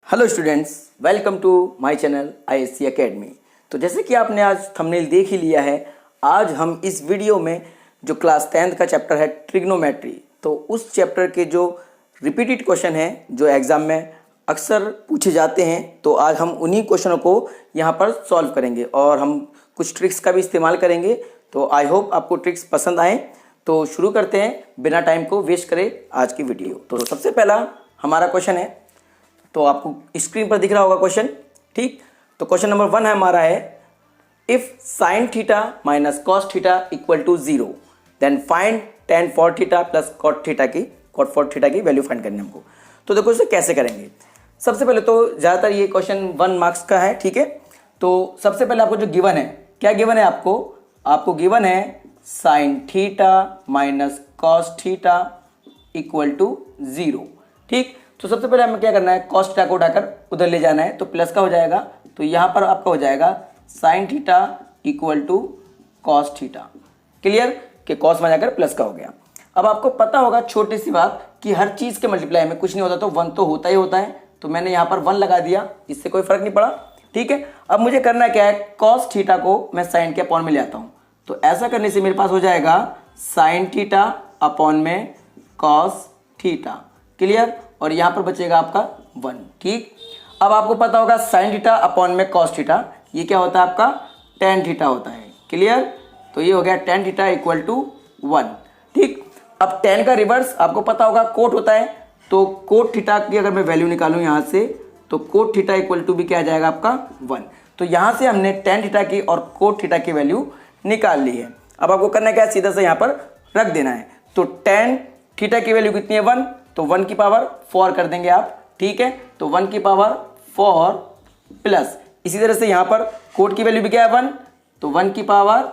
Hello students, welcome to my channel ISC academy. तो जैसे कि आपने आज थंबनेल देख ही लिया है, आज हम इस वीडियो में जो क्लास 10th का चैप्टर है ट्रिग्नोमेट्री, तो उस चैप्टर के जो रिपीटेड क्वेश्चन हैं जो एग्ज़ाम में अक्सर पूछे जाते हैं, तो आज हम उन्हीं क्वेश्चनों को यहाँ पर सॉल्व करेंगे और हम कुछ ट्रिक्स का भी इस्तेमाल करेंगे। तो आई होप आपको ट्रिक्स पसंद आए। तो शुरू करते हैं बिना टाइम को वेस्ट करे आज की वीडियो। तो सबसे पहला हमारा क्वेश्चन है, तो आपको स्क्रीन पर दिख रहा होगा क्वेश्चन, ठीक। तो क्वेश्चन नंबर 1 हमारा है, if sine theta minus cos theta equal to 0 then find tan four theta plus cot four theta की वैल्यू फाइंड करनी है हमको। तो देखो इसे कैसे करेंगे। सबसे पहले तो ज़्यादातर ये क्वेश्चन 1 मार्क्स का है, ठीक है। तो सबसे पहले आपको जो गिवन है, क्या गिवन है आपको गिवन है sine theta minus cos theta equal to 0, ठीक। तो सबसे पहले हमें क्या करना है, कॉस थीटा को उठाकर उधर ले जाना है, तो प्लस का हो जाएगा। तो यहाँ पर आपका हो जाएगा sine theta equal to cos theta. Clear कि कॉस में जाकर प्लस का हो गया। अब आपको पता होगा छोटी सी बात कि हर चीज़ के मल्टीप्लाई में कुछ नहीं होता तो 1 तो होता ही होता है। तो मैंने यहाँ पर 1 लगा दिया, इससे कोई फर्क नहीं पड़ा, ठीक है। अब मुझे करना क्या है, कॉस थीटा को मैं साइन के अपॉन में ले आता हूँ। तो ऐसा करने से मेरे पास हो जाएगा साइन थीटा अपॉन में कॉस थीटा। क्लियर। और यहाँ पर बचेगा आपका 1, ठीक। अब आपको पता होगा साइन थीटा अपॉन में कॉस थीटा, ये क्या होता है आपका टेन थीटा होता है। क्लियर। तो ये हो गया टेन थीटा इक्वल टू 1, ठीक। अब टेन का रिवर्स आपको पता होगा कोट होता है, तो कोट थीटा की अगर मैं वैल्यू निकालूं यहाँ से, तो कोट थीटा इक्वल टू भी क्या आ जाएगा आपका 1। तो यहाँ से हमने टेन थीटा की और कोट थीटा की वैल्यू निकाल ली है। अब आपको करना क्या है, सीधा से यहाँ पर रख देना है। तो टेन थीटा की वैल्यू कितनी है 1, तो 1 की पावर 4 कर देंगे आप, ठीक है। तो 1 की पावर 4 प्लस इसी तरह से यहाँ पर कोट की वैल्यू भी क्या है 1, तो 1 की पावर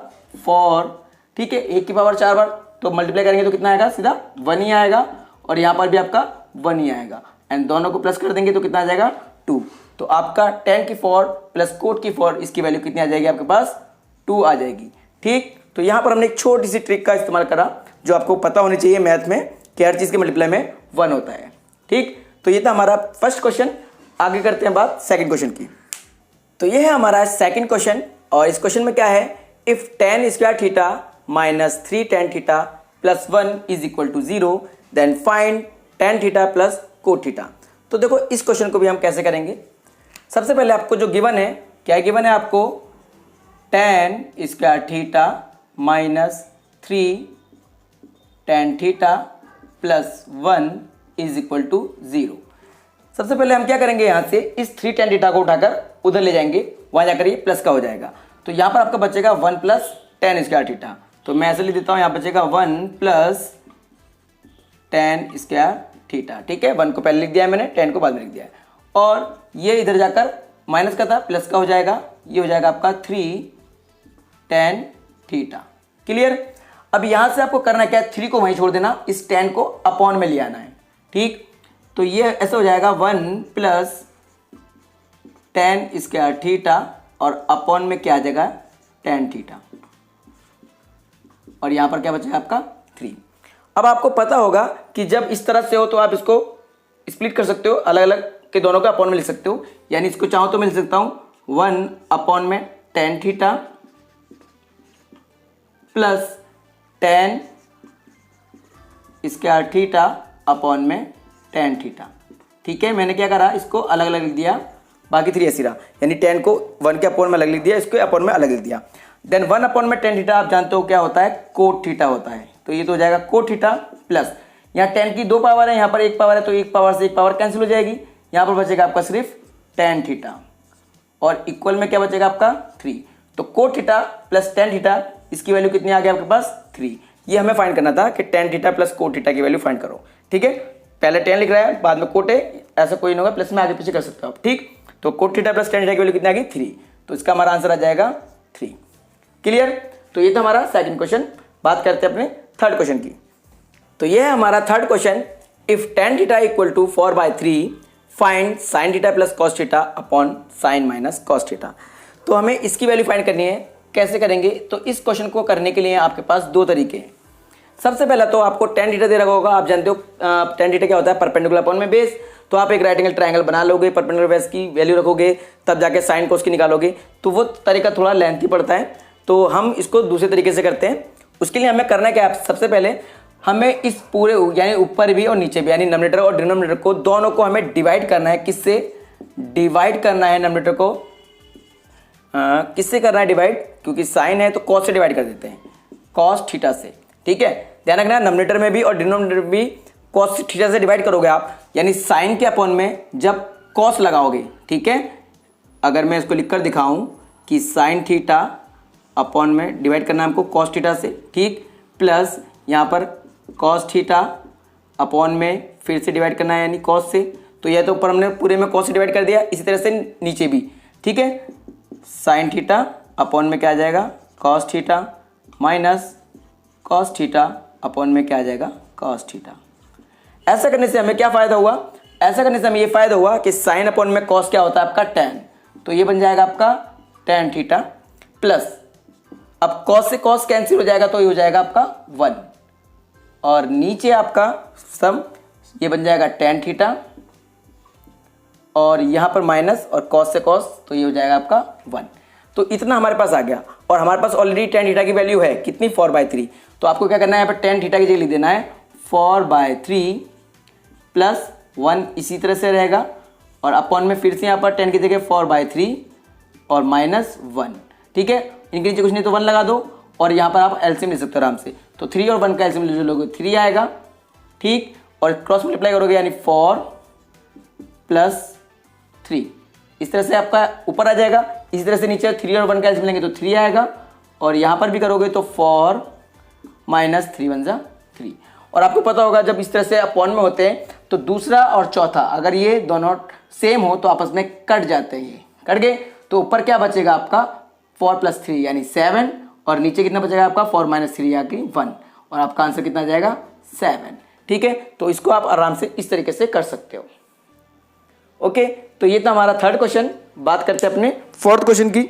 4, ठीक है। 1 की पावर 4 बार तो मल्टीप्लाई करेंगे तो कितना आएगा, सीधा 1 ही आएगा। और यहाँ पर भी आपका 1 ही आएगा, एंड दोनों को प्लस कर देंगे तो कितना आ जाएगा 2। तो आपका 10 की 4 प्लस कोट की 4, इसकी वैल्यू कितनी आ जाएगी आपके पास, 2 आ जाएगी, ठीक। तो यहाँ पर हमने एक छोटी सी ट्रिक का इस्तेमाल करा जो आपको पता होनी चाहिए मैथ में कि हर चीज़ के मल्टीप्लाई में 1 होता है, ठीक। तो ये था हमारा फर्स्ट क्वेश्चन। आगे करते हैं बात सेकंड क्वेश्चन की। तो ये है हमारा सेकंड क्वेश्चन, और इस क्वेश्चन में क्या है, if tan square theta minus 3 tan theta plus 1 is equal to 0 then find tan theta plus cot theta. तो देखो इस क्वेश्चन को भी हम कैसे करेंगे। सबसे पहले आपको जो गिवन है, क्या गिवन है आपको, tan square theta minus 3 tan theta plus 1 is equal to 0। सबसे पहले हम क्या करेंगे, यहाँ से इस 3 टेन थीटा को उठाकर उधर ले जाएंगे, वहाँ जाकर ये प्लस का हो जाएगा। तो यहाँ पर आपका बचेगा 1 प्लस टेन स्क्वायर थीटा। तो मैं ऐसे लिख देता हूँ, यहाँ बचेगा 1 प्लस टेन स्क्वायर थीटा, ठीक है। 1 को पहले लिख दिया है मैंने, 10 को बाद में लिख दिया है। और ये इधर जाकर माइनस का था, प्लस का हो जाएगा, ये हो जाएगा आपका 3 टेन थीटा। क्लियर। अब यहाँ से आपको करना क्या है, 3 को वहीं छोड़ देना, इस 10 को अपॉन में ले आना है, ठीक। तो ये ऐसा हो जाएगा 1 प्लस टेन स्क्वायर थीटा और अपॉन में क्या आ जाएगा, टेन थीटा। और यहाँ पर क्या बचेगा आपका 3। अब आपको पता होगा कि जब इस तरह से हो तो आप इसको स्प्लिट कर सकते हो, अलग अलग के दोनों का अपॉन में लिख सकते हो। यानी इसको चाहो तो मैं लिख सकता हूँ 1 अपॉन में ten theta plus tan square theta upon में टेन थीटा, ठीक है। मैंने क्या करा, इसको अलग अलग लिख दिया, बाकी 3 ऐसी रहा। यानी 10 को 1 के अपॉन में अलग लिख दिया, इसको अपॉन में अलग लिख दिया। देन 1 अपॉन में टेन थीटा आप जानते हो क्या होता है, कोट थीटा होता है। तो ये तो हो जाएगा कोट थीटा प्लस, यहाँ 10 की 2 पावर है, यहाँ पर 1 पावर है, तो 1 पावर से 1 पावर कैंसिल हो जाएगी। यहाँ पर बचेगा आपका सिर्फ टेन थीटा और इक्वल में क्या बचेगा आपका 3। तो coat theta plus tan theta, इसकी वैल्यू कितनी आ गई आपके पास 3। ये हमें फाइंड करना था कि ten theta plus cot theta की वैल्यू फाइंड करो, ठीक है। पहले 10 लिख रहा है, बाद में कोट है, ऐसा कोई नहीं होगा, प्लस में आगे पीछे कर सकते हो आप, ठीक। तो coat theta plus tan theta की वैल्यू कितनी आ गई 3। तो इसका हमारा आंसर आ जाएगा 3। क्लियर। तो ये था हमारा सेकंड क्वेश्चन। बात करते हैं अपने थर्ड क्वेश्चन की। तो ये है हमारा third question, if tan theta equal to 4/3 find sine theta plus cos theta upon sine minus cos theta. तो हमें इसकी वैल्यू फाइंड करनी है। कैसे करेंगे, तो इस क्वेश्चन को करने के लिए आपके पास 2 तरीके हैं। सबसे पहला तो आपको टेन थीटा दे रखा होगा, आप जानते हो टेन थीटा क्या होता है, परपेंडिकुलर अपॉन में बेस। तो आप एक राइट एंगल ट्रायंगल बना लोगे, परपेंडिकुलर बेस की वैल्यू रखोगे, तब जाके साइन कोस की निकालोगे, तो वो तरीका थोड़ा लेंथी पड़ता है। तो हम इसको दूसरे तरीके से करते हैं। उसके लिए हमें करना क्या है, सबसे पहले हमें इस पूरे यानी ऊपर भी और नीचे भी यानी नॉमिनेटर और डिनोमिनेटर को दोनों को हमें डिवाइड करना है। किससे डिवाइड करना है नॉमिनेटर को, किससे करना है डिवाइड, क्योंकि साइन है तो कॉस से डिवाइड कर देते हैं, कॉस थीटा से। ठीक है, ध्यान रखना नॉमिनेटर में भी और डिनोमिनेटर भी कॉस थीटा से डिवाइड करोगे आप, यानी साइन के अपॉन में जब कॉस लगाओगे। ठीक है, अगर मैं इसको लिखकर दिखाऊं कि साइन थीटा अपॉन में डिवाइड करना है हमको कॉस थीटा से, ठीक, प्लस यहाँ पर कॉस थीटा अपॉन में फिर से डिवाइड करना है यानी कॉस से, तो यह तो ऊपर हमने पूरे में कॉस से डिवाइड कर दिया, इसी तरह से नीचे भी। ठीक है, साइन थीटा अपॉन में क्या आ जाएगा cos theta minus cos theta upon में क्या आ जाएगा कॉस थीटा। ऐसा करने से हमें क्या फ़ायदा हुआ, ऐसा करने से हमें ये फ़ायदा हुआ कि साइन अपॉन में कॉस क्या होता है आपका टैन, तो ये बन जाएगा आपका टैन थीटा, प्लस अब कॉस से कॉस कैंसिल हो जाएगा तो ये हो जाएगा आपका 1, और नीचे आपका सम ये बन जाएगा टैन थीटा, और यहाँ पर माइनस और कॉस से कॉस तो ये हो जाएगा आपका 1। तो इतना हमारे पास आ गया, और हमारे पास ऑलरेडी टैन थीटा की वैल्यू है कितनी 4/3। तो आपको क्या करना है, यहाँ पर टैन थीटा की जगह लिख देना है 4/3 प्लस 1 इसी तरह से रहेगा, और अपॉन में फिर से यहाँ पर टेन की जगह 4/3 और माइनस 1। ठीक है, इनके नीचे कुछ नहीं तो 1 लगा दो, और यहाँ पर आप एलसीएम ले सकते हो आराम से, तो 3 और 1 का एलसीएम ले लोगे 3 आएगा। ठीक, और क्रॉस मल्टीप्लाई करोगे यानी 4 + 3, इस तरह से आपका ऊपर आ जाएगा। इसी तरह से नीचे 3 और 1 का एलसीएम लेंगे तो 3 आएगा, और यहाँ पर भी करोगे तो 4 - 3 × 1 = 3। और आपको पता होगा जब इस तरह से अपॉन में होते हैं तो दूसरा और चौथा अगर ये दोनों सेम हो तो आपस में कट जाते हैं, ये कट गए तो ऊपर क्या बचेगा आपका 4 + 3 यानी 7, और नीचे कितना बचेगा आपका 4 - 3 यानी 1, और आपका आंसर कितना जाएगा 7। ठीक है, तो इसको आप आराम से इस तरीके से कर सकते हो। ओके, तो ये था हमारा थर्ड क्वेश्चन। बात करते हैं अपने फोर्थ क्वेश्चन की।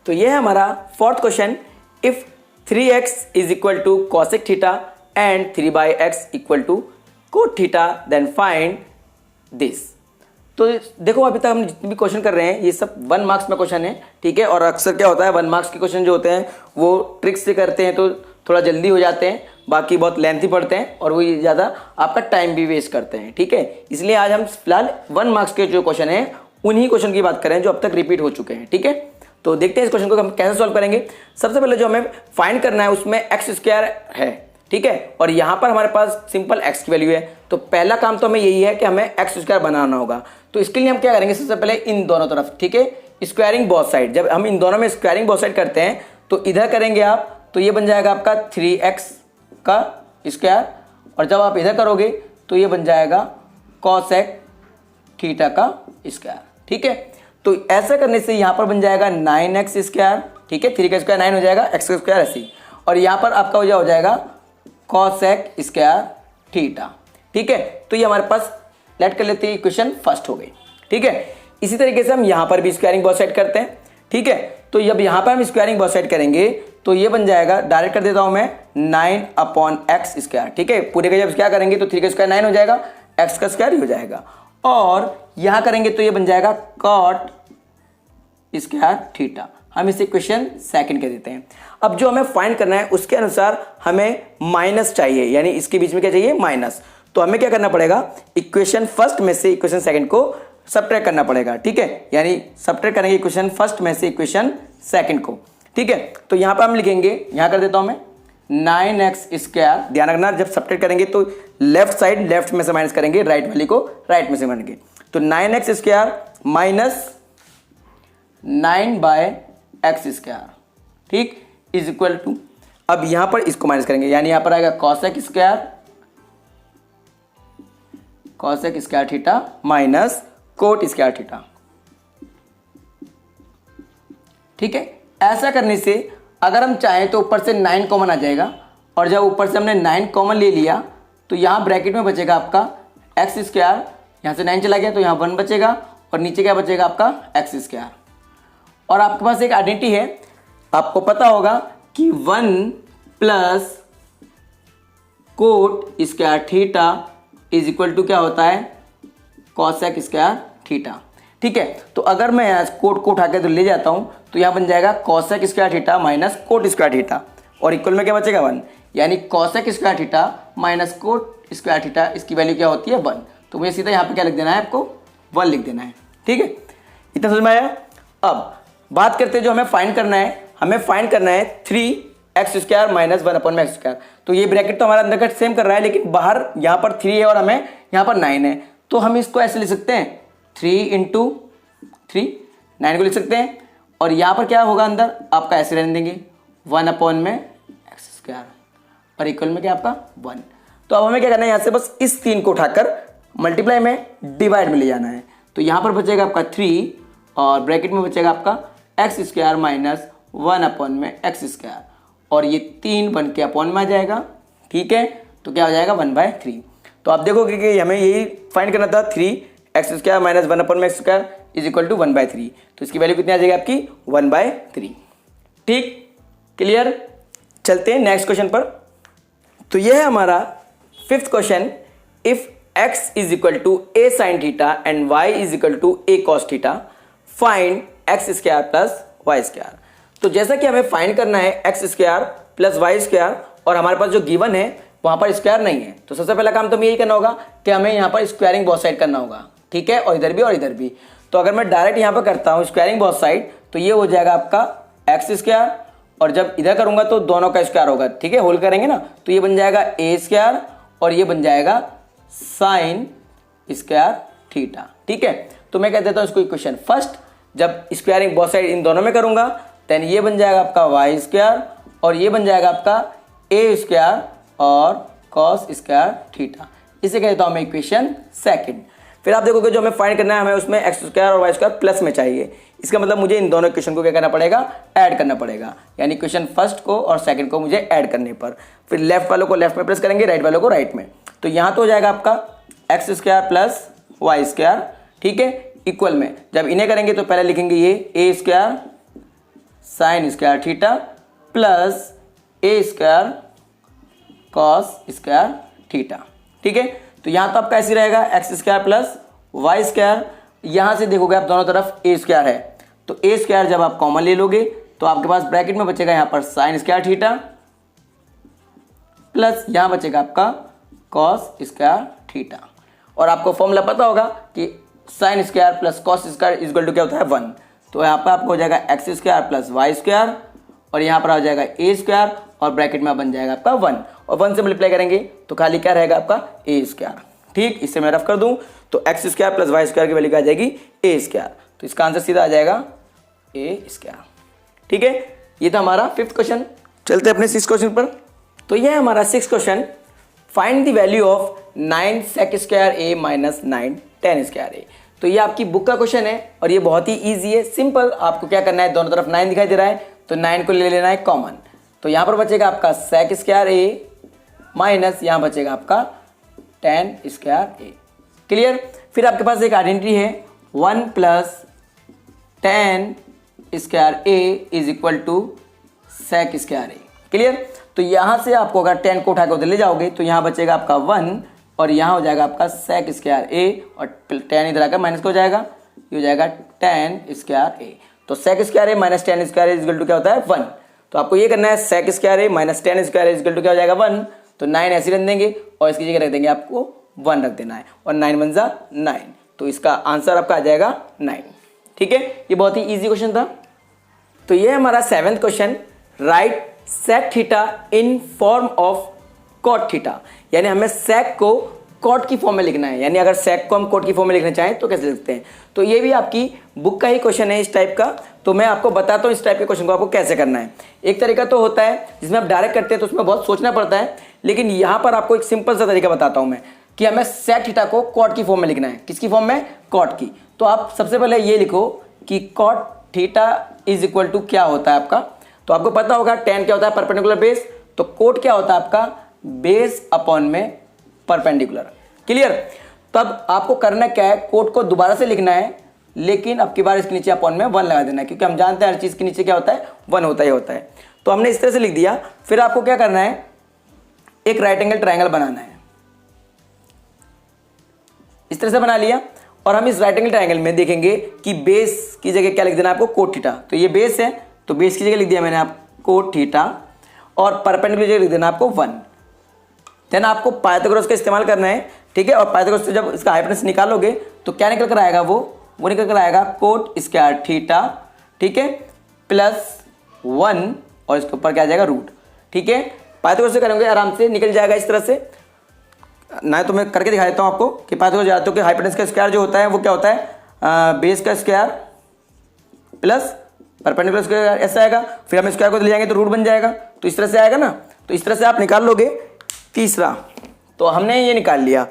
तो ये है हमारा fourth question, if 3x = cosec theta and 3/x = cot theta then find this. तो देखो अभी तक हम जितने भी क्वेश्चन कर रहे हैं ये सब 1 मार्क्स में क्वेश्चन है। ठीक है, और अक्सर क्या होता है 1 मार्क्स के क्वेश्चन जो होते हैं वो ट्रिक्स से करते हैं तो थोड़ा जल्दी हो जाते हैं, बाकी बहुत लेंथी पढ़ते हैं और वो ज़्यादा आपका टाइम भी वेस्ट करते हैं। ठीक है, इसलिए आज हम फिलहाल 1 मार्क्स के जो क्वेश्चन हैं उन्हीं क्वेश्चन की बात करें जो अब तक रिपीट हो चुके हैं। ठीक है, तो देखते हैं इस क्वेश्चन को हम कैसे सॉल्व करेंगे। सबसे पहले जो हमें फाइंड करना है उसमें x² है। ठीक है, और यहाँ पर हमारे पास सिंपल x की वैल्यू है, तो पहला काम तो हमें यही है कि हमें x² बनाना होगा। तो इसके लिए हम क्या करेंगे, सबसे पहले इन दोनों तरफ, ठीक है, स्क्वायरिंग बोथ साइड। जब हम इन दोनों में स्क्वायरिंग बोथ साइड करते हैं तो इधर करेंगे आप तो ये बन जाएगा आपका 3x का स्क्वायर, और जब आप इधर करोगे तो ये बन जाएगा cosec थीटा का स्क्वायर। ठीक है, तो ऐसा करने से यहाँ पर बन जाएगा 9x²। ठीक है, 3 का स्क्वायर 9 हो जाएगा, x का स्क्वायर ऐसे, और यहाँ पर आपका हो जाएगा cosec² थीटा। ठीक है, तो ये हमारे पास लेट कर लेते हैं इक्वेशन फर्स्ट हो गई। ठीक है, इसी तरीके से हम यहाँ पर भी स्क्वायरिंग बोथ साइड करते हैं। ठीक है, तो जब यहाँ पर हम स्क्वायरिंग बोथ साइड करेंगे तो ये बन जाएगा, डायरेक्ट कर देता हूँ मैं 9/x²। ठीक है, पूरे का जब क्या करेंगे तो 3 का स्क्वायर 9 हो जाएगा, x का स्क्वायर हो जाएगा, और यहाँ करेंगे तो ये बन जाएगा cot² थीटा। हम इसे इक्वेशन सेकंड कह देते हैं। अब जो हमें फाइंड करना है उसके अनुसार हमें माइनस चाहिए, यानी इसके बीच में क्या चाहिए माइनस। तो हमें क्या करना पड़ेगा, इक्वेशन फर्स्ट में से इक्वेशन सेकंड को सब्ट्रैक्ट करना पड़ेगा। ठीक है, यानी सब्ट्रैक्ट करेंगे इक्वेशन फर्स्ट में से इक्वेशन सेकंड को। ठीक है, तो यहाँ पर हम लिखेंगे, यहाँ कर देता हूँ मैं 9x²। ध्यान रखना जब सब्ट्रैक्ट करेंगे तो लेफ्ट साइड लेफ्ट में से माइनस करेंगे, राइट वाली को राइट में से मानेंगे। तो 9x² माइनस 9/x², ठीक, इज इक्वल टू, अब यहां पर इसको माइनस करेंगे यानी यहां पर आएगा cosec² theta minus cot² theta. ठीक है, ऐसा करने से अगर हम चाहें तो ऊपर से 9 कॉमन आ जाएगा, और जब ऊपर से हमने 9 कॉमन ले लिया तो यहाँ ब्रैकेट में बचेगा आपका x², यहाँ से 9 चला गया तो यहाँ 1 बचेगा, और नीचे क्या बचेगा आपका x²। और आपके पास एक आइडेंटिटी है, आपको पता होगा कि 1 + cot² theta is equal to क्या होता है कॉसेक स्क्वायर थीटा। ठीक है, तो अगर मैं यहाँ कोट को उठा के तो ले जाता हूँ तो यहाँ बन जाएगा cosec square theta minus cot square theta, और इक्वल में क्या बचेगा 1, यानी cosec square theta minus cot square theta, इसकी वैल्यू क्या होती है 1। तो मुझे सीधा यहाँ पे क्या लिख देना है, आपको 1 लिख देना है। ठीक है, इतना समझ में आया। अब बात करते हैं जो हमें फाइंड करना है, हमें फाइंड करना है 3x square minus 1/x square. तो ये ब्रैकेट तो हमारा अंदर का सेम कर रहा है, लेकिन बाहर यहाँ पर 3 है और हमें यहाँ पर 9 है, तो हम इसको ऐसे लिख सकते हैं 3 × 3, 9 को लिख सकते हैं, और यहाँ पर क्या होगा अंदर आपका ऐसे रहने देंगे 1/x स्क्वायर, और इक्वल में क्या आपका 1। तो अब हमें क्या करना है, यहाँ से बस इस 3 को उठाकर मल्टीप्लाई में डिवाइड में ले जाना है। तो यहाँ पर बचेगा आपका 3 और ब्रैकेट में बचेगा आपका x square minus 1/x square, और ये 3 बन के अपॉन में आ जाएगा। ठीक है, तो क्या हो जाएगा 1/3। तो आप देखोगे कि हमें यही फाइंड करना था, 3x square minus 1/x square is equal to 1/3। तो इसकी वैल्यू कितनी आ जाएगी आपकी 1/3। ठीक, क्लियर। चलते हैं नेक्स्ट क्वेश्चन पर। तो यह है हमारा 5th question. If x is equal to a sin theta and y is equal to a cos theta, find x square plus y square. तो जैसा कि हमें फाइंड करना है x square plus y square, और हमारे पास जो गिवन है वहां पर स्क्वायर नहीं है, तो सबसे पहला काम तो हमें यही करना होगा कि हमें यहाँ पर स्क्वायरिंग बोथ साइड करना होगा। ठीक है, और इधर भी और इधर भी। तो अगर मैं डायरेक्ट यहाँ पर करता हूँ स्क्वायरिंग बोथ साइड, तो ये हो जाएगा आपका x स्क्वायर, और जब इधर करूंगा तो दोनों का स्क्वायर होगा। ठीक है, होल करेंगे ना, तो ये बन जाएगा a स्क्वायर और ये बन जाएगा साइन स्क्वायर थीटा। ठीक है, तो मैं कह देता हूँ इसको इक्वेशन फर्स्ट। जब स्क्वायरिंग बोथ साइड इन दोनों में करूंगा, देन ये बन जाएगा आपका y स्क्वायर और ये बन जाएगा आपका a स्क्वायर और cos स्क्वायर थीटा। इसे कह देता हूँ मैं इक्वेशन सेकंड। फिर आप देखोगे जो हमें फाइंड करना है, हमें उसमें x स्क्वायर और y स्क्वायर प्लस में चाहिए। इसका मतलब मुझे इन दोनों इक्वेशन को क्या करना पड़ेगा, ऐड करना पड़ेगा, यानी इक्वेशन फर्स्ट को और सेकंड को मुझे ऐड करने पर फिर लेफ्ट वालों को लेफ्ट में प्लस करेंगे, राइट वालों को राइट में। तो यहाँ तो हो जाएगा आपका x square plus y square. ठीक है, इक्वल में जब इन्हें करेंगे तो पहले लिखेंगे ये a square sine square theta plus a square cos square theta. ठीक है, तो यहाँ तो आपका ऐसे रहेगा x square plus y square. यहाँ से देखोगे आप दोनों तरफ a स्क्वायर है, तो a स्क्वायर जब आप कॉमन ले लोगे तो आपके पास ब्रैकेट में बचेगा यहाँ पर साइन स्क्वायर थीटा प्लस यहाँ बचेगा आपका कॉस स्क्वायर थीटा। और आपको फॉर्मूला पता होगा कि sine square plus cos square is equal to क्या होता है 1। तो यहाँ पर आपको हो जाएगा X square plus Y square, और यहाँ पर आ जाएगा ए स्क्वायर और ब्रैकेट में बन जाएगा आपका 1, और 1 से मल्टीप्लाई करेंगे तो खाली क्या रहेगा आपका ए स्क्वायर। ठीक, इससे मैं रफ कर दूँ तो X square plus Y square की वैल्यू क्या आ जाएगी ए स्क्वायर। तो इसका आंसर सीधा आ जाएगा ए स्क्वायर। ठीक है, ये था हमारा 5th क्वेश्चन। चलते अपने 6th क्वेश्चन पर। तो यह है हमारा 6th question. Find the value of 9 sec square A minus 9 tan square A. तो ये आपकी बुक का क्वेश्चन है और ये बहुत ही ईजी है, सिंपल। आपको क्या करना है, दोनों तरफ 9 दिखाई दे रहा है तो 9 को ले लेना है कॉमन। तो यहाँ पर बचेगा आपका sec स्क्वायर ए माइनस यहाँ बचेगा आपका tan स्क्वायर ए। क्लियर। फिर आपके पास एक आइडेंटिटी है 1 plus tan square A is equal to sec square A. Clear. तो यहाँ से आपको अगर 10 को उठा के उधर ले जाओगे तो यहाँ बचेगा आपका 1 और यहाँ हो जाएगा आपका sec स्क्वायर ए, और 10 इधर आकर माइनस का हो जाएगा, ये हो जाएगा tan स्क्वायर ए। तो sec square A minus tan square A equal to क्या होता है 1। तो आपको ये करना है sec square A minus tan square A equal to क्या हो जाएगा 1। तो 9 ऐसे रख देंगे और इसकी जगह रख देंगे आपको 1 रख देना है, और 9 1 जा 9। तो इसका आंसर आपका आ जाएगा 9। ठीक है, ये बहुत ही ईजी क्वेश्चन था। तो ये हमारा 7th question. Right sec theta in form of cot theta, यानी हमें sec को cot की फॉर्म में लिखना है। यानी अगर sec को हम cot की फॉर्म में लिखना चाहें तो कैसे लिखते हैं। तो ये भी आपकी बुक का ही क्वेश्चन है इस टाइप का। तो मैं आपको बताता हूँ इस टाइप के क्वेश्चन को आपको कैसे करना है। एक तरीका तो होता है जिसमें आप डायरेक्ट करते हैं तो उसमें बहुत सोचना पड़ता है, लेकिन यहाँ पर आपको एक सिंपल सा तरीका बताता हूँ मैं कि हमें sec थीटा को cot की फॉर्म में लिखना है। किसकी फॉर्म में, cot की। तो आप सबसे पहले ये लिखो कि cot theta is equal to क्या होता है आपका। तो आपको पता होगा tan क्या होता है, परपेंडिकुलर बेस। तो कोट क्या होता है आपका, बेस अपॉन में परपेंडिकुलर। क्लियर। तब आपको करना क्या है, कोट को दोबारा से लिखना है, लेकिन अब की बार इसके नीचे अपॉन में 1 लगा देना है, क्योंकि हम जानते हैं हर चीज़ के नीचे क्या होता है 1 होता है। तो हमने इस तरह से लिख दिया। फिर आपको क्या करना है, एक राइट एंगल ट्राइंगल बनाना है। इस तरह से बना लिया, और हम इस राइट एंगल ट्रायंगल में देखेंगे कि बेस की जगह क्या लिख देना आपको, कोट थीटा। तो ये बेस है, तो बेस की जगह लिख दिया मैंने आप कोट थीटा, और परपेंडिकुलर जगह लिख देना आपको 1। देन आपको पाइथागोरस का इस्तेमाल करना है, ठीक है। और पाइथागोरस से जब इसका हाइपोटेनस निकालोगे तो क्या निकल कर आएगा, वो निकल कर आएगा कोट स्क्वायर थीटा, ठीक है, प्लस 1, और इसके ऊपर क्या आ जाएगा, रूट, ठीक है। पाइथागोरस से करेंगे आराम से निकल जाएगा इस तरह से, ना तो मैं करके दिखा देता हूँ आपको कि पाइथागोरस जानते हो कि हाइपोटेनस का स्क्वायर जो होता है वो क्या होता है, बेस का स्क्वायर प्लस परपेंडिकुलर स्क्वायर, ऐसा आएगा। फिर हम स्क्वायर को ले जाएंगे तो रूट बन जाएगा, तो इस तरह से आएगा ना। तो इस तरह से आप निकाल लोगे। तीसरा, तो हमने ये निकाल लिया।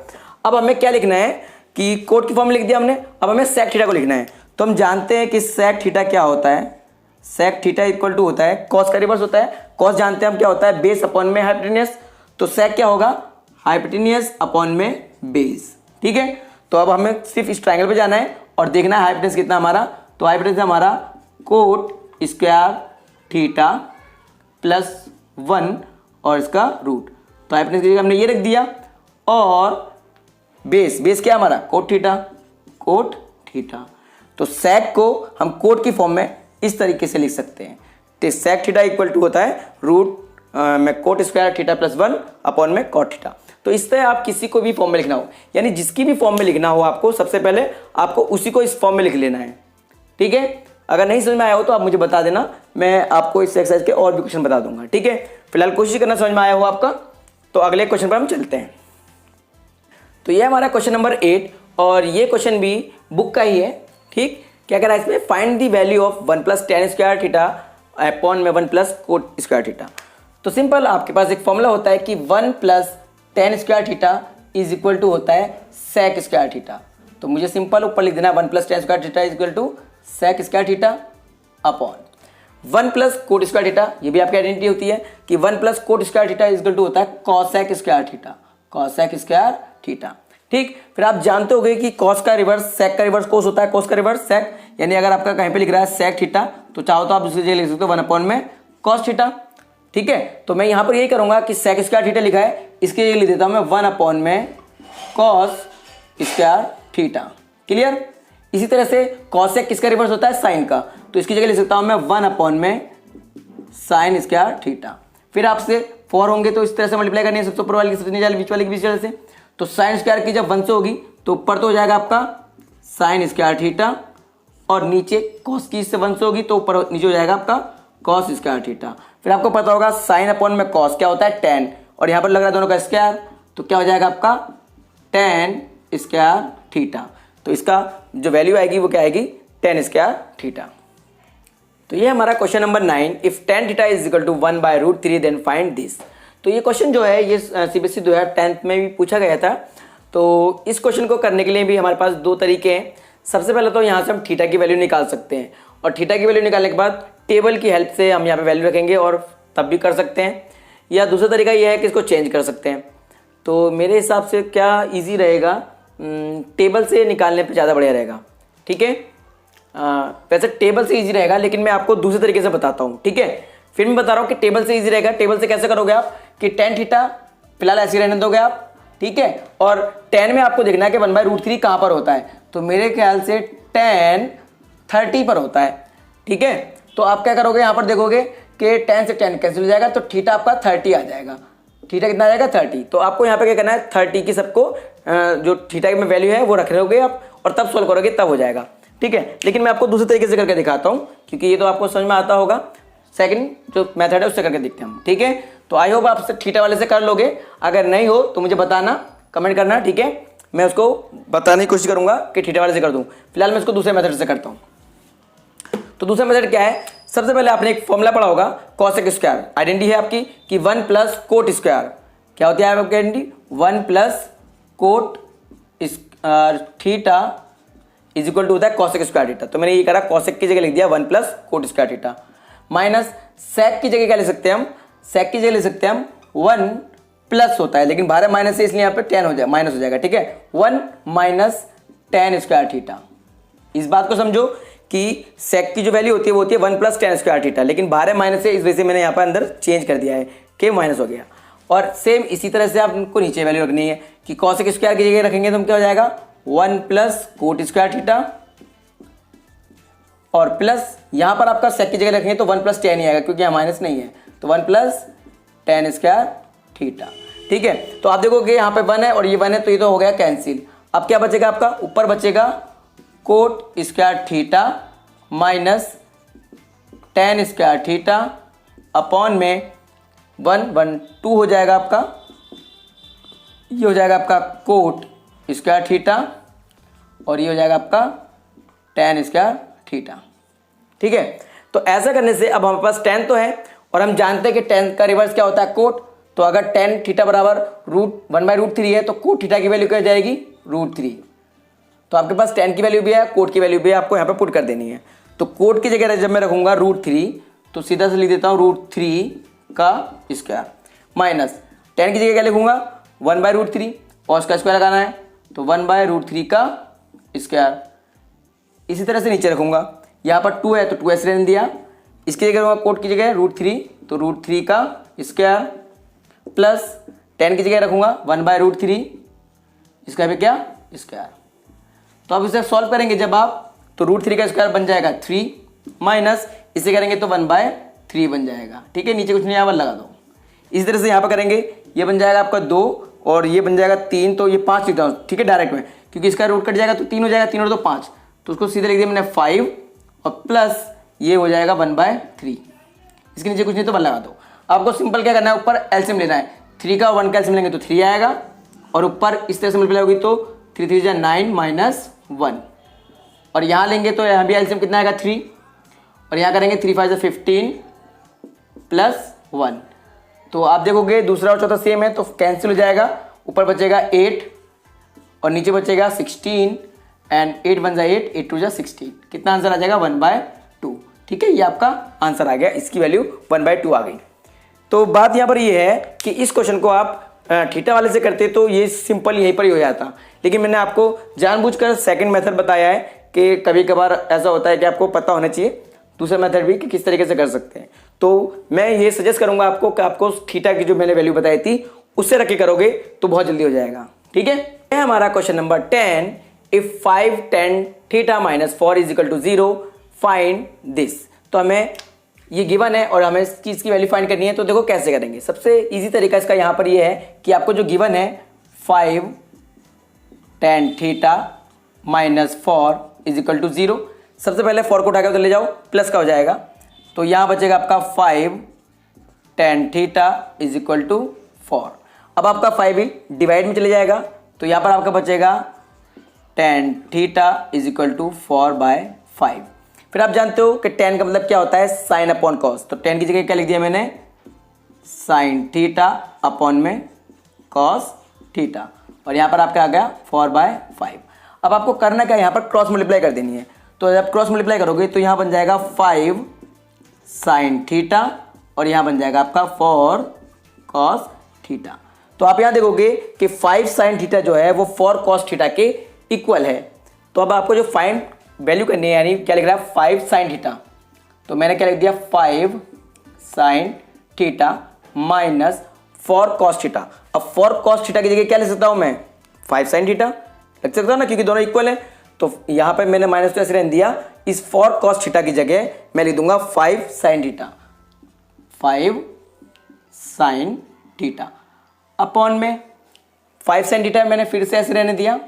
अब हमें क्या लिखना है कि कोट की फॉर्म लिख दिया हमने, अब हमें सेक थीटा को लिखना है। तो हम जानते हैं कि सेक थीटा क्या होता है, सेक थीटा इक्वल टू होता है कॉस का रिवर्स होता है। कॉस जानते हैं हम क्या होता है, बेस अपॉन में हाइपोटेनियस। तो सेक क्या होगा, हाइपोटेनियस अपॉन में बेस, ठीक है। तो अब हमें सिर्फ इस ट्रायंगल पे जाना है और देखना है हाइपोटेनस कितना हमारा। तो हाइपोटेनस हमारा कोट स्क्वायर थीटा प्लस 1 और इसका रूट। तो हाइपोटेनस की जगह हमने ये रख दिया, और बेस क्या हमारा, कोट थीटा। तो सेक को हम कोट की फॉर्म में इस तरीके से लिख सकते हैं। तो सेक थीटा इक्वल टू होता है रूट में coat square theta plus 1 upon में कॉट थीटा। तो इस तरह आप किसी को भी फॉर्म में लिखना हो, यानी जिसकी भी फॉर्म में लिखना हो आपको, सबसे पहले आपको उसी को इस फॉर्म में लिख लेना है, ठीक है। अगर नहीं समझ में आया हो तो आप मुझे बता देना, मैं आपको इस एक्सरसाइज के और भी क्वेश्चन बता दूंगा, ठीक है। फिलहाल कोशिश करना समझ में आया हो आपका। तो अगले क्वेश्चन पर हम चलते हैं। तो ये हमारा क्वेश्चन नंबर 8, और ये क्वेश्चन भी बुक का ही है, ठीक। क्या कह रहा है इसमें, find the value of 1 plus tan square theta upon में 1 प्लस कोट स्क्वायर थीटा। तो सिंपल आपके पास एक फॉर्मूला होता है कि 1 plus tan square theta is equal to होता है सेक स्क्वायर थीटा। तो मुझे सिंपल ऊपर लिख देना है 1 plus tan square theta is equal to sec square theta upon 1 plus cot square theta. ये भी आपकी आइडेंटिटी होती है कि 1 plus cot square theta is equal to होता है कॉसेक स्क्वायर थीटा, ठीक। फिर आप जानते होंगे कि कॉस का रिवर्स सेक का रिवर्स कोस होता है, कोस का रिवर्स सेक। यानी अगर आपका कहीं पे लिख रहा है सेक थीटा, तो चाहो तो आप दूसरी जगह लिख सकते हो 1 अपॉन में कॉस थीटा, ठीक है। तो मैं यहां पर यही करूंगा कि सेक स्क्वायर थीटा लिखा है, इसके लिए लिख देता हूं मैं 1 अपॉन में कॉस स्क्वायर थीटा, क्लियर। इसी तरह से कॉसेक किसका रिवर्स होता है, साइन का। तो इसकी जगह लिख सकता हूं मैं 1 अपॉन में साइन स्क्वायर थीटा। फिर आपसे 4 होंगे तो इस तरह से मल्टीप्लाई करनी है, सबसे ऊपर वाली की सबसे नीचे वाली, बीच वाली की बीच वाले से। तो साइन स्क्वायर की जब 1 से होगी तो ऊपर तो हो जाएगा आपका साइन स्क्वायर थीटा, और नीचे कॉस की इससे 1 से होगी तो ऊपर नीचे हो जाएगा आपका कॉस स्क्वायर थीटा। फिर आपको पता होगा साइन अपॉन में कॉस क्या होता है, टेन, और यहाँ पर लग रहा है दोनों का स्क्वायर, तो क्या हो जाएगा आपका टेन स्क्वायर थीटा। तो इसका जो वैल्यू आएगी वो क्या आएगी, टेन स्क्वायर थीटा। तो ये हमारा question number 9, if tan theta is equal to 1 by root 3 then find this. तो ये क्वेश्चन जो है ये सीबीएसई 2010 में भी पूछा गया था। तो इस क्वेश्चन को करने के लिए भी हमारे पास 2 तरीके हैं। सबसे पहले तो यहाँ से हम थीटा की वैल्यू निकाल सकते हैं, और थीटा की वैल्यू निकालने के बाद टेबल की हेल्प से हम यहाँ पे वैल्यू रखेंगे और तब भी कर सकते हैं। या दूसरा तरीका ये है कि इसको चेंज कर सकते हैं। तो मेरे हिसाब से क्या ईजी रहेगा, टेबल से निकालने पे ज़्यादा बढ़िया रहेगा, ठीक है। वैसे टेबल से इजी रहेगा, लेकिन मैं आपको दूसरे तरीके से बताता हूँ, ठीक है। फिर मैं बता रहा हूँ कि टेबल से इजी रहेगा। टेबल से कैसे करोगे आप कि टेन थीटा फिलहाल ऐसे रहने दोगे आप, ठीक है। और टेन में आपको देखना है कि 1/√3 कहाँ पर होता है। तो मेरे ख्याल से टेन 30 पर होता है, ठीक है। तो आप क्या करोगे, यहाँ पर देखोगे कि 10 से 10 कैंसिल हो जाएगा, तो थीटा आपका 30 आ जाएगा। थीटा कितना आ जाएगा, 30। तो आपको यहाँ पे क्या करना है, 30 की सबको जो थीटा में वैल्यू है वो रख रहोगे आप, और तब सोल्व करोगे तब हो जाएगा, ठीक है। लेकिन मैं आपको दूसरे तरीके से करके दिखाता हूँ, क्योंकि ये तो आपको समझ में आता होगा। सेकंड जो मेथड है उससे करके देखते हैं हम, ठीक है। तो आई होप आप थीटा वाले से कर लोगे। अगर नहीं हो तो मुझे बताना, कमेंट करना, ठीक है। मैं उसको बताने की कोशिश करूंगा कि थीटा वाले से कर दूं। फिलहाल मैं इसको दूसरे मेथड से करता हूं। तो दूसरा मेथड क्या है, सबसे पहले आपने एक फॉर्मूला पढ़ा होगा कॉसेक स्क्वायर। आइडेंटिटी है आपकी कि 1 प्लस कोट स्क्वायर। क्या होती है आपकी identity, 1 plus cot theta is equal to होता है कॉसेक स्क्वायर थीटा। तो मैंने ये करा, कॉसेक की जगह लिख दिया 1 plus cot square theta, minus sec की जगह क्या ले सकते हैं हम, सेक की जगह ले सकते हैं हम 1 प्लस होता है, लेकिन बाहर माइनस है इसलिए यहाँ पे 10 हो जाए, माइनस हो जाएगा, ठीक है। 1 माइनस टेन स्क्वायर थीटा। इस बात को समझो कि सेक की जो वैल्यू होती है वो होती है 1 प्लस टेन स्क्वायर थीटा, लेकिन बाहर माइनस है इस वजह से मैंने यहाँ पर अंदर चेंज कर दिया है कि माइनस हो गया। और सेम इसी तरह से आपको नीचे वैल्यू रखनी है कि कॉसेक स्क्वायर की जगह रखेंगे तो क्या हो जाएगा 1 प्लस कोट स्क्वायर थीटा और प्लस यहाँ पर आपका सेक की जगह रखेंगे तो 1 प्लस टेन ही आएगा क्योंकि यहाँ माइनस नहीं है, तो 1 प्लस टेन स्क्वायर थीटा। ठीक है, तो आप देखोगे यहाँ पे 1 है और ये 1 है तो ये तो हो गया कैंसिल। अब क्या बचेगा आपका, ऊपर बचेगा coat square theta minus ten square theta upon में 1 1 2 हो जाएगा आपका, ये हो जाएगा आपका कोट स्क्वायर थीटा और ये हो जाएगा आपका टेन स्क्वायर थीटा। ठीक है, तो ऐसा करने से अब हमारे पास टेन तो है और हम जानते हैं कि टेन का रिवर्स क्या होता है, कोट। तो अगर टेन थीटा बराबर √1/√3 है तो कोट थीटा की वैल्यू क्या जाएगी, √3। तो आपके पास टेन की वैल्यू भी है, कोट की वैल्यू भी है, आपको यहाँ पे पुट कर देनी है। तो कोट की जगह जब मैं रखूंगा √3 तो सीधा से लिख देता हूँ √3 का स्क्वायर माइनस टेन की जगह क्या लिखूंगा 1/√3 और उसका स्क्वायर लगाना है तो 1/√3 का स्क्वायर। इसी तरह से नीचे रखूंगा, यहाँ पर 2 है तो 2s रहने दिया, इसकी जगह रखूंगा कोट की जगह √3 तो √3 का स्क्वायर प्लस 10 की जगह रखूंगा 1/√3, इसका भी क्या स्क्वायर। तो अब इसे सॉल्व करेंगे जब आप तो √3 का स्क्वायर बन जाएगा 3 माइनस इसे करेंगे तो 1/3 बन जाएगा। ठीक है, नीचे कुछ नहीं यहाँ पर लगा दो। इसी तरह से यहाँ पर करेंगे, ये बन जाएगा आपका 2 और ये बन जाएगा 3 तो ये 5 लिखता हूँ। ठीक है, डायरेक्ट में क्योंकि इसका रूट कट जाएगा तो 3 हो जाएगा, 3 और 2 5 तो उसको सीधे लिख दिया मैंने 5 और प्लस ये हो जाएगा 1/3। इसके नीचे कुछ नहीं तो 1 लगा दो। आपको सिंपल क्या करना है, ऊपर एलसीएम लेना है, 3 का 1 का एलसीएम लेंगे तो 3 आएगा और ऊपर इस तरह से मल्टीप्लाई होगी तो 3 3 जा 9 माइनस 1 और यहाँ लेंगे तो यहाँ भी एलसीएम कितना आएगा 3 और यहाँ करेंगे 3 5 15 प्लस 1। तो आप देखोगे दूसरा और चौथा सेम है तो कैंसिल हो जाएगा, ऊपर बचेगा 8 और नीचे बचेगा 16 एंड 8 1 जा 8 8 2 जा 16। कितना आंसर आ जाएगा 1/2। ठीक है, ये आपका आंसर आ गया, इसकी वैल्यू 1/2 आ गई। तो बात यहाँ पर ये है कि इस क्वेश्चन को आप थीटा वाले से करते तो ये सिंपल यहीं पर ही हो जाता, लेकिन मैंने आपको जानबूझकर सेकंड मेथड बताया है कि कभी कभार ऐसा होता है कि आपको पता होना चाहिए दूसरा मेथड भी कि किस तरीके से कर सकते हैं। तो मैं ये सजेस्ट करूंगा आपको कि आपको थीटा की जो मैंने वैल्यू बताई थी उससे रख के करोगे तो बहुत जल्दी हो जाएगा। ठीक है, ये हमारा question number 10, if 5 10 theta minus 4 is equal to 0 find this. तो हमें ये गिवन है और हमें इस चीज की वैल्यू फाइंड करनी है। तो देखो कैसे करेंगे, सबसे इजी तरीका इसका यहाँ पर ये है कि आपको जो गिवन है 5 10 theta minus 4 is equal to 0, सबसे पहले 4 को उठा के उधर ले जाओ, प्लस का हो जाएगा तो यहाँ बचेगा आपका 5 10 थीटा इज इक्वल टू 4। अब आपका 5 भी डिवाइड में चले जाएगा तो यहाँ पर आपका बचेगा 10 थीटा इज इक्वल टू 4/5। फिर आप जानते हो कि 10 का मतलब क्या होता है, साइन अपॉन कॉस। तो 10 की जगह क्या लिख दिया मैंने, साइन थीटा अपॉन में कॉस थीटा और यहाँ पर आपका आ गया 4/5। अब आपको करना क्या, यहाँ पर क्रॉस मल्टीप्लाई कर देनी है। तो जब क्रॉस मल्टीप्लाई करोगे तो यहाँ बन जाएगा 5 साइन थीटा और यहाँ बन जाएगा आपका 4 कॉस थीटा। तो आप यहाँ देखोगे कि 5 साइन थीटा जो है वो 4 कॉस थीटा के इक्वल है। तो अब आपको जो फाइंड वैल्यू करनी है, यानी क्या लिख रहा है 5 साइन थीटा, तो मैंने क्या लिख दिया 5 sine theta minus 4 cos theta. अब 4 कॉस थीटा की जगह क्या लिख सकता हूँ मैं, 5 साइन थीटा लिख सकता हूँ ना, क्योंकि दोनों इक्वल है। तो यहाँ पे मैंने माइनस तो ऐसे रहने दिया, इस 4 कॉस थीटा की जगह मैं लिख दूंगा 5 sine theta, 5 sine theta upon में 5 साइन थीटा मैंने फिर से ऐसे रहने दिया,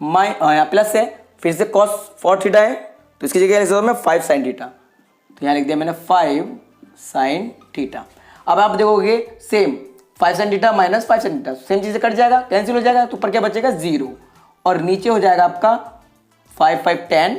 यहाँ प्लस है, फिर से कॉस 4 थीटा है तो इसकी जगह लिख सकता हूँ मैं 5 साइन थीटा। तो यहाँ लिख दिया मैंने 5 साइन थीटा। अब आप देखोगे same 5 sine theta minus 5 sine theta same चीज़ से कट जाएगा, कैंसिल हो जाएगा, तो ऊपर क्या बचेगा 0 और नीचे हो जाएगा आपका 5 5 10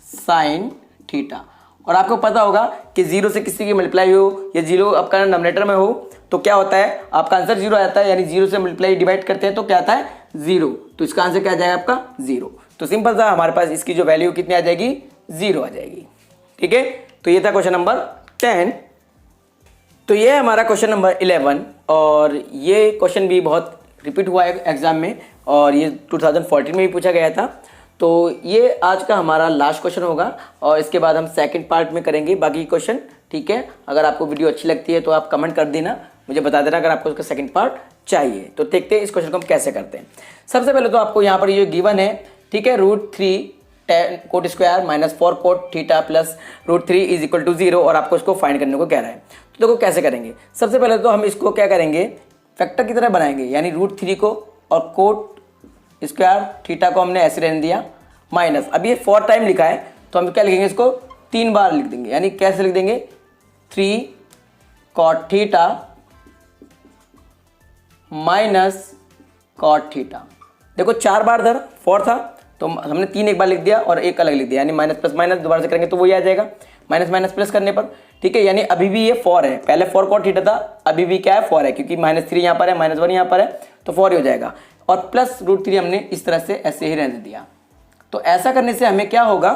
साइन थीटा। और आपको पता होगा कि 0 से किसी की मल्टीप्लाई हो या 0 आपका नॉमिनेटर में हो तो क्या होता है, आपका आंसर 0 आता है, यानी 0 से मल्टीप्लाई डिवाइड करते हैं तो क्या आता है 0, तो इसका आंसर क्या आ जाएगा आपका 0। तो सिंपल सा हमारे पास इसकी जो वैल्यू कितनी आ जाएगी, 0 आ जाएगी। ठीक है, तो ये था क्वेश्चन नंबर 10। तो ये है हमारा क्वेश्चन नंबर 11 और ये क्वेश्चन भी बहुत रिपीट हुआ है एग्जाम में और ये 2014 में भी पूछा गया था। तो ये आज का हमारा लास्ट क्वेश्चन होगा और इसके बाद हम सेकंड पार्ट में करेंगे बाकी क्वेश्चन। ठीक है, अगर आपको वीडियो अच्छी लगती है तो आप कमेंट कर देना मुझे बता देना अगर आपको उसका सेकंड पार्ट चाहिए। तो देखते हैं इस क्वेश्चन को हम कैसे करते हैं। सबसे पहले तो आपको यहाँ पर ये गिवन है, ठीक है, √3 tan cot square minus 4 cot theta plus √3 is equal to 0 और आपको इसको फाइंड करने को कह रहा है। तो देखो कैसे करेंगे। सबसे पहले तो हम इसको क्या करेंगे, फैक्टर की तरह बनाएंगे, यानी √3 को और कोट स्क्वायर थीटा को हमने ऐसे रहने दिया माइनस, अब ये 4 टाइम लिखा है तो हम क्या लिखेंगे, इसको 3 बार लिख देंगे, यानी कैसे लिख देंगे 3 cot theta minus cot theta. देखो 4 बार धर 4 था तो हमने 3 एक बार लिख दिया और एक अलग लिख दिया, यानी माइनस प्लस माइनस दोबारा से करेंगे तो वही आ जाएगा, माइनस माइनस प्लस करने पर, ठीक है। यानी अभी भी ये 4 है, पहले 4 कॉट थीटा था, अभी भी क्या है 4 है, क्योंकि -3 यहाँ पर है, -1 यहाँ पर है तो 4 ही हो जाएगा, और प्लस √3 हमने इस तरह से ऐसे ही रहने दिया। तो ऐसा करने से हमें क्या होगा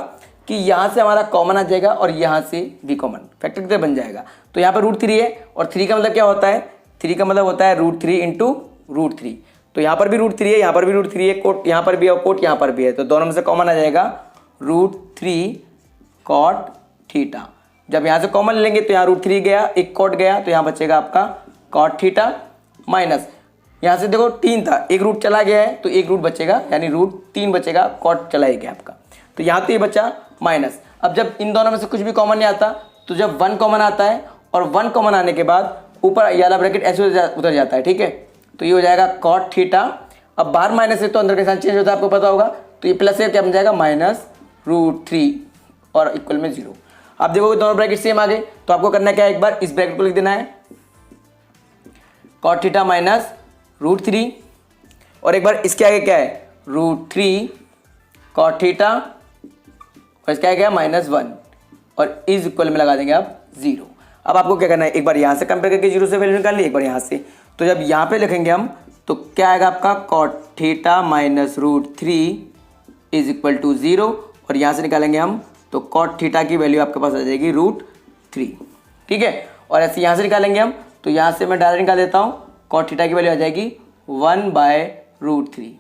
कि यहाँ से हमारा कॉमन आ जाएगा और यहाँ से भी कॉमन, फैक्टर की तरह बन जाएगा। तो यहाँ पर √3 है और 3 का मतलब क्या होता है, 3 का मतलब होता है √3 इंटू √3। तो यहाँ पर भी √3 है, यहाँ पर भी √3 है, कोट यहाँ पर भी है और कोट यहाँ पर भी है, तो दोनों में से कॉमन आ जाएगा √3 कॉट थीटा। जब यहाँ से कॉमन लेंगे तो यहाँ √3 गया, एक कोट गया, तो यहाँ बचेगा आपका कॉट थीटा माइनस, यहाँ से देखो 3 था, एक रूट चला गया है तो एक रूट बचेगा, यानी √3 बचेगा, कॉट चला ही गया आपका, तो यहाँ तो ये बचा माइनस। अब जब इन दोनों में से कुछ भी कॉमन नहीं आता तो जब 1 कॉमन आता है और 1 कॉमन आने के बाद ऊपर ये वाला ब्रैकेट ऐसे उतर जाता है, ठीक है, तो ये हो जाएगा कॉट थीटा। अब बाहर माइनस है तो अंदर के साथ चेंज होता है, आपको पता होगा, तो ये प्लस है क्या बन जाएगा -√3 और इक्वल में 0। आप देखोगे दोनों ब्रैकेट सेम आ गए, तो आपको करना क्या है, एक बार इस ब्रैकेट को लिख देना है कॉट थीटा माइनस √3 और एक बार इसके आगे क्या है √3 कॉट थीटा और इसका क्या है -1 और इज इक्वल में लगा देंगे आप 0। अब आपको क्या करना है, एक बार यहाँ से कंपेयर करके 0 से वैल्यू निकालनी, एक बार यहाँ से, तो जब यहाँ पे लिखेंगे हम तो क्या आएगा आपका cot theta minus √3 is equal to 0 और यहाँ से निकालेंगे हम तो कॉट थीटा की वैल्यू आपके पास आ जाएगी √3, ठीक है। और ऐसे यहाँ से निकालेंगे हम तो यहाँ से मैं डायरेक्ट निकाल देता हूँ, कॉट थीटा की वैल्यू आ जाएगी 1/√3,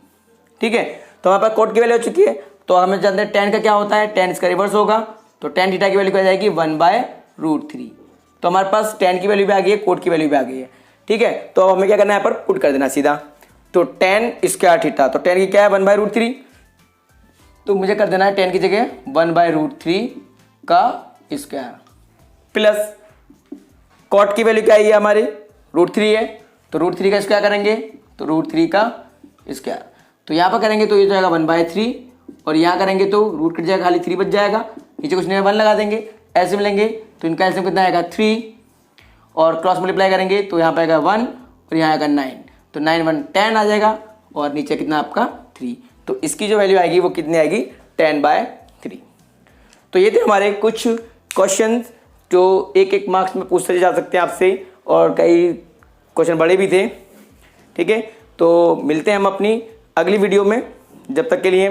ठीक है। तो हमारे पास कॉट की वैल्यू हो चुकी है, तो हमें जानते हैं tan का क्या होता है, tan इसका रिवर्स होगा, तो tan थीटा की वैल्यू क्या आ जाएगी 1/√3। तो हमारे पास tan की वैल्यू भी आ गई है, कोट की वैल्यू भी आ गई है, ठीक है। तो अब हमें क्या करना है, यहाँ पर पुट कर देना सीधा, तो tan स्क्वायर थीटा, तो tan की क्या है 1/√3, तो मुझे कर देना है tan की जगह 1/√3 का स्क्वायर प्लस कॉट की वैल्यू क्या है हमारी √3 है, तो √3 का स्क्वायर करेंगे तो √3 का स्क्वायर, तो यहाँ पर करेंगे तो ये जाएगा 1/3 और यहाँ करेंगे तो रूट कट जाएगा, खाली 3 बच जाएगा, नीचे कुछ नहीं 1 लगा देंगे, ऐसे मिलेंगे तो इनका एलसीएम कितना आएगा 3 और क्रॉस मल्टीप्लाई करेंगे तो यहाँ पे आएगा 1 और यहाँ आएगा 9, तो 9 1 10 आ जाएगा और नीचे कितना आपका 3, तो इसकी जो वैल्यू आएगी वो कितनी आएगी 10/3। तो ये थे हमारे कुछ क्वेश्चन जो एक मार्क्स में पूछते जा सकते हैं आपसे और कई क्वेश्चन बड़े भी थे, ठीक है। तो मिलते हैं हम अपनी अगली वीडियो में, जब तक के लिए